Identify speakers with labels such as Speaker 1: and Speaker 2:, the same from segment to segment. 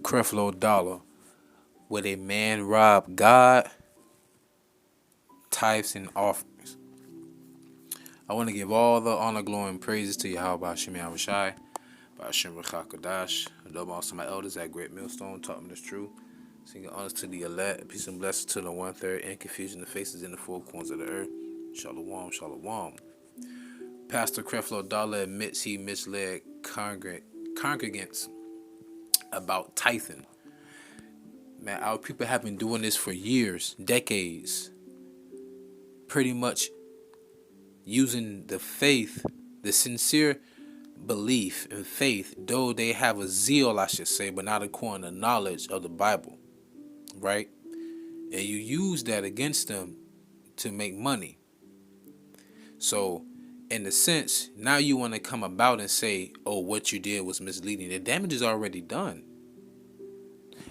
Speaker 1: Creflo Dollar. Would a man rob God? Tithes and offerings. I want to give all the honor, glory, and praises to YAHAWASHI, YAHAWASHI, by Hashem QADASH. Adobe also my elders at Great Millstone taught me this truth. Singing honors to the elect, peace and blessings to the 1/3, and confusion the faces in the four corners of the earth. Shalom, shalom. Pastor Creflo Dollar admits he misled congregants about tithing. Man, our people have been doing this for years, decades. Pretty much using the faith, the sincere belief and faith, though they have a zeal, I should say, but not according to knowledge of the Bible, right? And you use that against them to make money. So, in a sense, now you want to come about and say, oh, what you did was misleading. The damage is already done.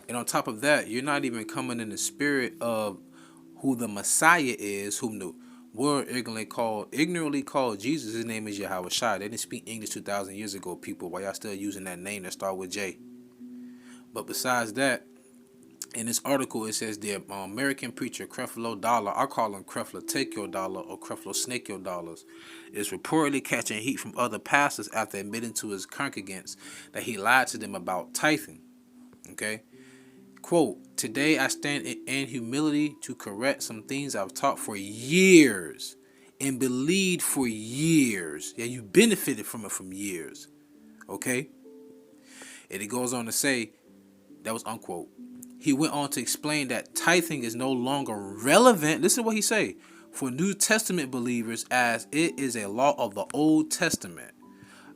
Speaker 1: And on top of that, you're not even coming in the spirit of who the Messiah is, whom the world ignorantly called Jesus. His name is YAHAWASHI. They didn't speak English 2,000 years ago, people. Why y'all still using that name that start with J? But besides that, in this article, it says the American preacher Creflo Dollar, I call him Creflo Take Your Dollar or Creflo Snake Your Dollars, is reportedly catching heat from other pastors after admitting to his congregants that he lied to them about tithing. Okay? Quote, today I stand in humility to correct some things I've taught for years and believed for years. Yeah, you benefited from it from years. Okay? And it goes on to say, that was unquote. He went on to explain that tithing is no longer relevant, listen to what he say, for New Testament believers as it is a law of the Old Testament.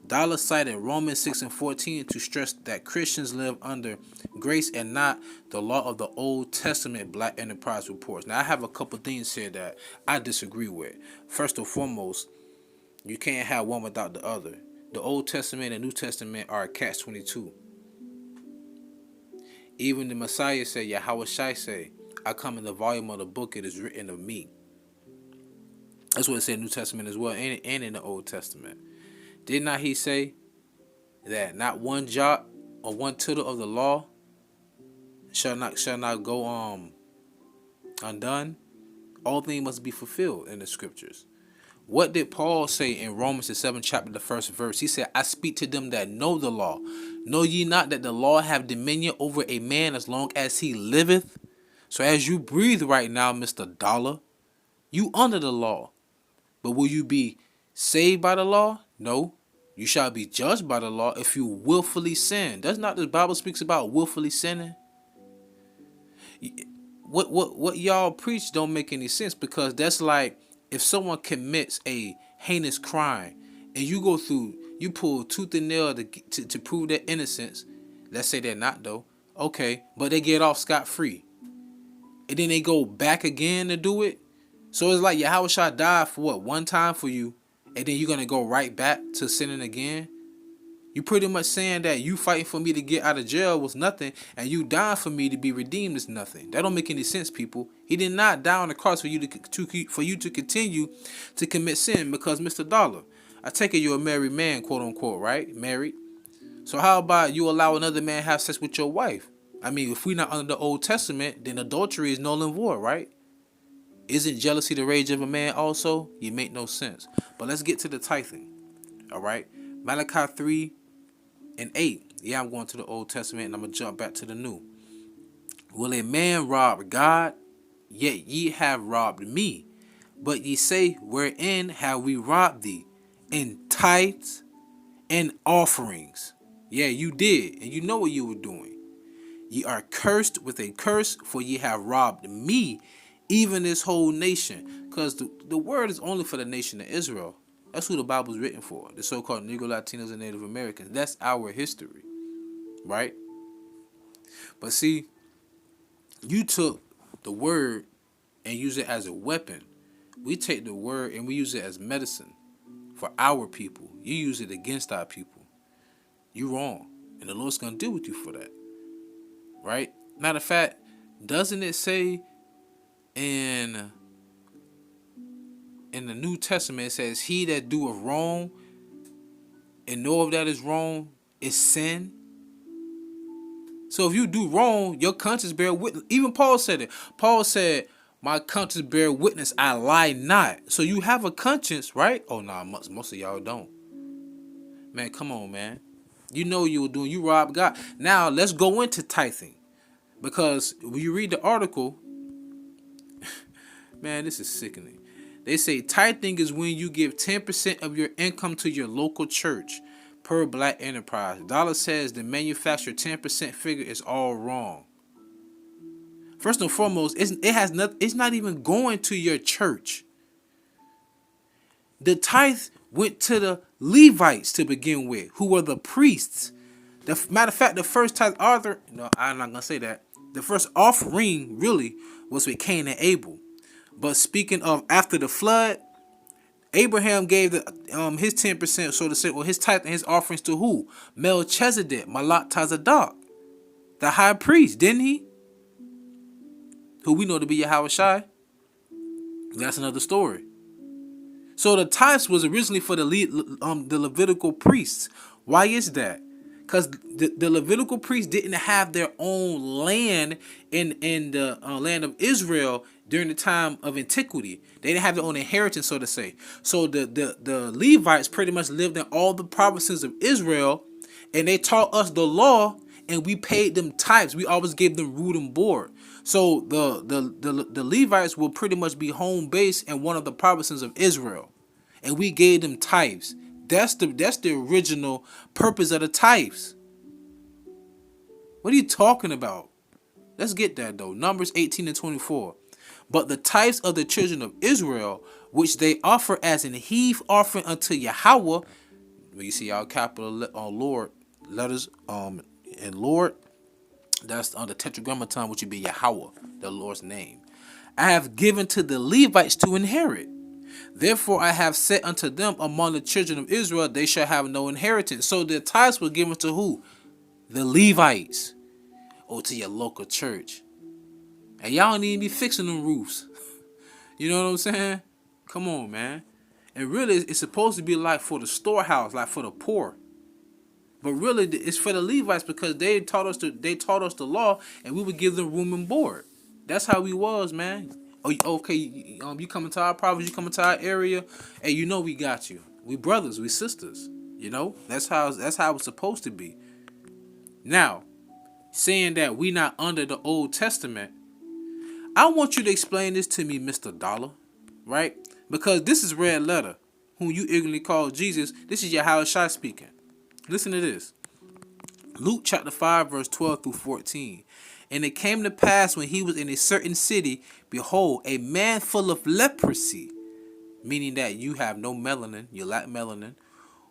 Speaker 1: Dollar cited Romans 6:14 to stress that Christians live under grace and not the law of the Old Testament, Black Enterprise reports. Now, I have a couple things here that I disagree with. First and foremost, you can't have one without the other. The Old Testament and New Testament are a catch-22. Even the Messiah said, YAHAWASHI say, I come in the volume of the book, it is written of me. That's what it said in the New Testament as well, and in the Old Testament. Did not he say that not one jot or one tittle of the law shall not go undone? All things must be fulfilled in the scriptures. What did Paul say in Romans the 7th chapter, the 1st verse? He said, I speak to them that know the law. Know ye not that the law have dominion over a man as long as he liveth? So as you breathe right now, Mr. Dollar, you under the law. But will you be saved by the law? No. You shall be judged by the law if you willfully sin. Does not the Bible speaks about willfully sinning? What y'all preach don't make any sense, because that's like if someone commits a heinous crime and you pull tooth and nail to prove their innocence. Let's say they're not though. Okay, but they get off scot-free. And then they go back again to do it. So it's like Yahushua died for what? One time for you. And then you're going to go right back to sinning again? You pretty much saying that you fighting for me to get out of jail was nothing, and you dying for me to be redeemed is nothing. That don't make any sense, people. He did not die on the cross for you to continue to commit sin, because Mr. Dollar, I take it you're a married man, quote unquote, right? Married. So how about you allow another man have sex with your wife? I mean, if we're not under the Old Testament, then adultery is null and void, right? Isn't jealousy the rage of a man also? You make no sense. But let's get to the tithing. All right. Malachi 3:8. Yeah, I'm going to the Old Testament and I'm going to jump back to the New. Will a man rob God? Yet ye have robbed me. But ye say, wherein have we robbed thee? In tithes and offerings. Yeah, you did. And you know what you were doing. Ye are cursed with a curse, for ye have robbed me, even this whole nation. Because the word is only for the nation of Israel. That's who the Bible is written for. The so-called Negro, Latinos, and Native Americans. That's our history. Right? But see, you took the word and use it as a weapon. We take the word and we use it as medicine for our people. You use it against our people. You wrong. And the Lord's going to deal with you for that. Right? Matter of fact, doesn't it say in the New Testament, it says, he that doeth wrong and know of that is wrong is sin? So if you do wrong, your conscience bear witness. Even Paul said it. Paul said, my conscience bear witness, I lie not. So you have a conscience, right? Oh, nah, most of y'all don't. Man, come on, man. You know you were doing, you robbed God. Now, let's go into tithing. Because when you read the article, man, this is sickening. They say tithing is when you give 10% of your income to your local church per Black Enterprise. Dollar says the manufacturer 10% figure is all wrong. First and foremost, it's not even going to your church. The tithe went to the Levites to begin with, who were the priests. The matter of fact, the first tithe author, no, I'm not gonna say that. The first offering really was with Cain and Abel. But speaking of after the flood, Abraham gave his 10%, so to say, or his tithe and his offerings to who? Melchizedek, Malak Tazadok, the high priest, didn't he? Who we know to be YAHAWASHI. That's another story. So the tithes was originally for the Levitical priests. Why is that? Because the Levitical priests didn't have their own land in the land of Israel during the time of antiquity. They didn't have their own inheritance, so to say. So the Levites pretty much lived in all the provinces of Israel, and they taught us the law, and we paid them tithes. We always gave them root and board. So the Levites will pretty much be home base in one of the provinces of Israel, and we gave them tithes. That's the original purpose of the tithes. What are you talking about? Let's get that though. Numbers 18 and 24. But the tithes of the children of Israel, which they offer as an heave offering unto Yahawah, where you see our capital Lord letters and Lord, that's on the tetragrammaton, which would be Yahawah, the Lord's name, I have given to the Levites to inherit. Therefore I have said unto them, among the children of Israel they shall have no inheritance. So the tithes were given to who? The Levites. Or to your local church. And y'all don't even be fixing them roofs. You know what I'm saying? Come on, man. And really, it's supposed to be like for the storehouse, like for the poor. But really, it's for the Levites because they taught us the law, and we would give them room and board. That's how we was, man. Oh, okay, you coming to our province, you coming to our area, and you know we got you. We brothers, we sisters. You know, that's how it's supposed to be. Now, saying that we not under the Old Testament, I want you to explain this to me, Mr. Dollar, right? Because this is Red Letter, whom you ignorantly call Jesus. This is YAHAWASHI speaking. Listen to this. Luke chapter 5, verse 12 through 14. And it came to pass when he was in a certain city, behold, a man full of leprosy, meaning that you have no melanin, you lack melanin,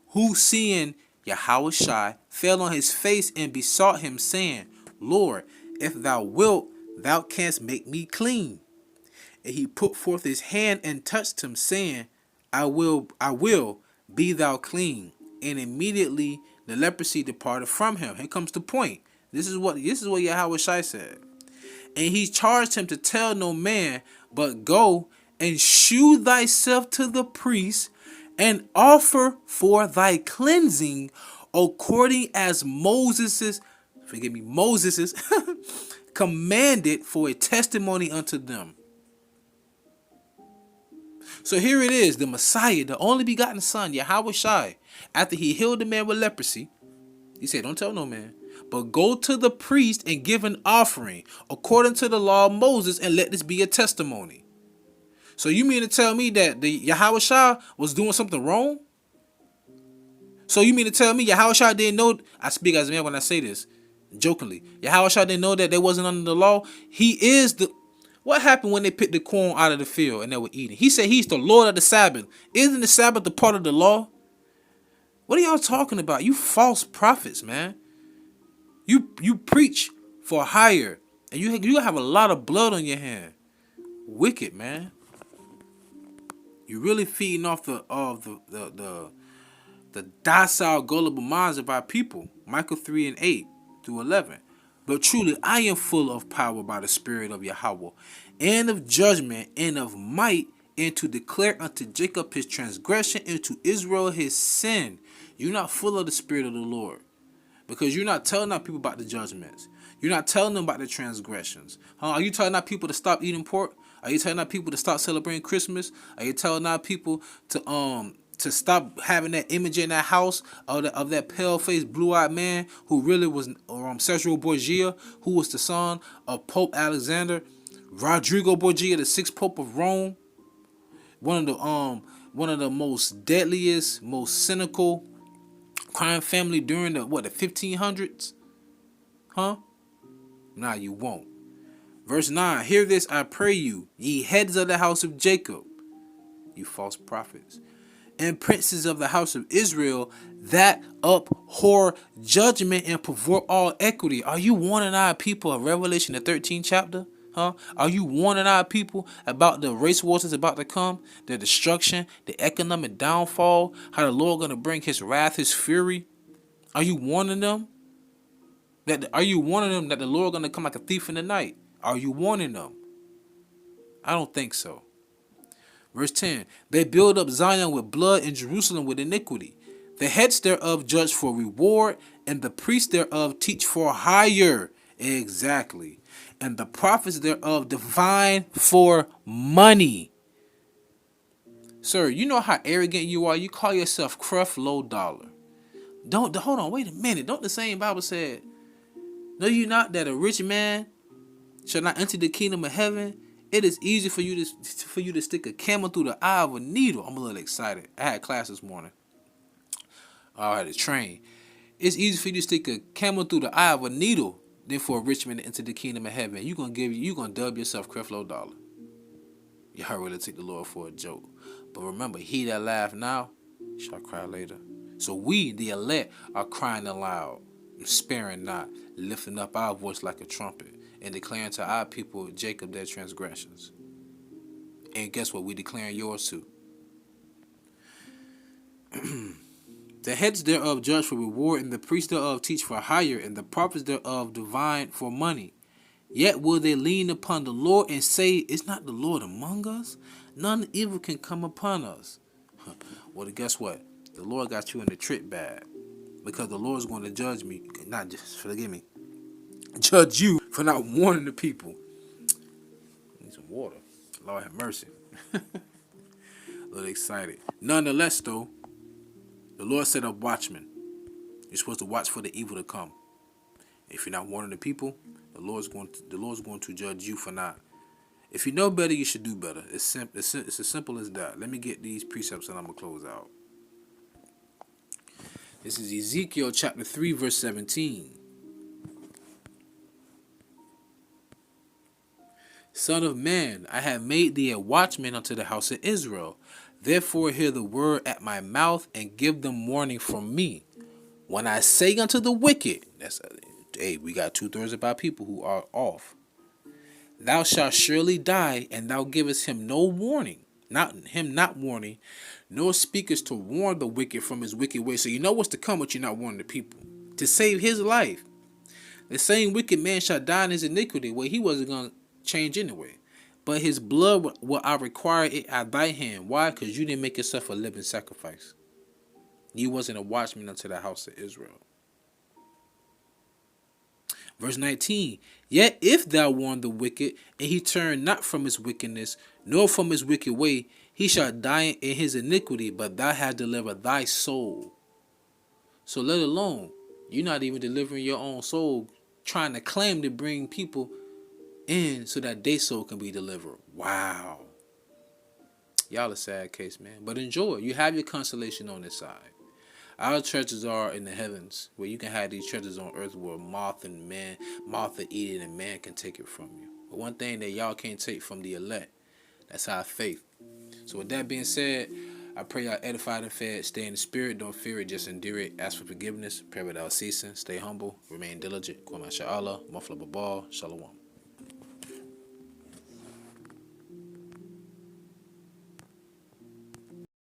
Speaker 1: who seeing YAHAWASHI fell on his face and besought him, saying, Lord, if thou wilt, thou canst make me clean. And he put forth his hand and touched him, saying, I will, be thou clean. And immediately the leprosy departed from him. Here comes the point. This is what YAHAWASHI said. And he charged him to tell no man, but go and shew thyself to the priest, and offer for thy cleansing according as Moses' commanded, for a testimony unto them. So here it is, the Messiah, the only begotten Son, YAHAWASHI, after he healed the man with leprosy, he said, don't tell no man, but go to the priest and give an offering according to the law of Moses, and let this be a testimony. So you mean to tell me that the YAHAWASHI was doing something wrong? So you mean to tell me YAHAWASHI didn't know? I speak as a man when I say this, jokingly. YAHAWASHI didn't know that they wasn't under the law. He is the... What happened when they picked the corn out of the field and they were eating? He said he's the Lord of the Sabbath. Isn't the Sabbath the part of the law? What are y'all talking about? You false prophets, man. You preach for hire, and you have a lot of blood on your hand. Wicked, man. You're really feeding off the docile, gullible minds of our people. Micah 3 and 8 through 11. But truly, I am full of power by the Spirit of Yahawah, and of judgment, and of might, and to declare unto Jacob his transgression, and to Israel his sin. You're not full of the Spirit of the Lord. Because you're not telling our people about the judgments. You're not telling them about the transgressions. Are you telling our people to stop eating pork? Are you telling our people to stop celebrating Christmas? Are you telling our people to stop having that image in that house of that pale-faced, blue-eyed man who really was Cesare Borgia, who was the son of Pope Alexander, Rodrigo Borgia, the sixth Pope of Rome, one of the most deadliest, most cynical crime family during the 1500s? Nah, you won't. Verse 9, hear this, I pray you, ye heads of the house of Jacob, you false prophets, and princes of the house of Israel, that abhor judgment and pervert all equity. Are you warning our people of Revelation, the 13th chapter? Are you warning our people about the race wars that's about to come, the destruction, the economic downfall, how the Lord going to bring his wrath, his fury? Are you warning them? Are you warning them that the Lord going to come like a thief in the night? Are you warning them? I don't think so. Verse 10, they build up Zion with blood and Jerusalem with iniquity. The heads thereof judge for reward, and the priests thereof teach for hire. Exactly. And the prophets thereof divine for money. Sir, you know how arrogant you are? You call yourself Creflo Dollar. Hold on, wait a minute. Don't the same Bible said, know you not that a rich man shall not enter the kingdom of heaven? It is easy for you to stick a camel through the eye of a needle. I'm a little excited. I had class this morning. I had to train. It's easy for you to stick a camel through the eye of a needle than for a rich man to enter the kingdom of heaven. You gonna dub yourself Creflo Dollar. Y'all really take the Lord for a joke. But remember, he that laugh now shall cry later. So we, the elect, are crying aloud, sparing not, lifting up our voice like a trumpet, and declaring to our people, Jacob, their transgressions. And guess what? We declaring yours too. The heads thereof judge for reward, and the priests thereof teach for hire, and the prophets thereof divine for money. Yet will they lean upon the Lord and say, is not the Lord among us? None evil can come upon us. Well, guess what? The Lord got you in the trick bag. Because the Lord's going to judge me. Not just, forgive me. Judge you for not warning the people. Need some water. Lord have mercy. A little excited. Nonetheless, though, the Lord set up watchmen. You're supposed to watch for the evil to come. If you're not warning the people, the Lord's going to judge you for not. If you know better, you should do better. It's as simple as that. Let me get these precepts and I'm going to close out. This is Ezekiel chapter 3, verse 17. Son of man, I have made thee a watchman unto the house of Israel. Therefore hear the word at my mouth, and give them warning from me. When I say unto the wicked, we got 2/3 of our people who are off. Thou shalt surely die, and thou givest him no warning, not warning, nor speakest to warn the wicked from his wicked way. So you know what's to come, but you're not warning the people. To save his life. The same wicked man shall die in his iniquity. Well, he wasn't going to change anyway. But his blood will I require it at thy hand. Why? Because you didn't make yourself a living sacrifice. You wasn't a watchman unto the house of Israel. Verse 19. Yet if thou warn the wicked, and he turn not from his wickedness, nor from his wicked way, he shall die in his iniquity, but thou hast delivered thy soul. So let alone, you're not even delivering your own soul, trying to claim to bring people in so that their soul can be delivered. Wow. Y'all a sad case, man. But enjoy. You have your consolation on this side. Our treasures are in the heavens, where you can have these treasures on earth where moth and eat it and man can take it from you. But one thing that y'all can't take from the elect, that's our faith. So with that being said, I pray y'all edified and fed. Stay in the spirit. Don't fear it. Just endure it. Ask for forgiveness. Pray without ceasing. Stay humble. Remain diligent. YAHAWASHI. Shalom.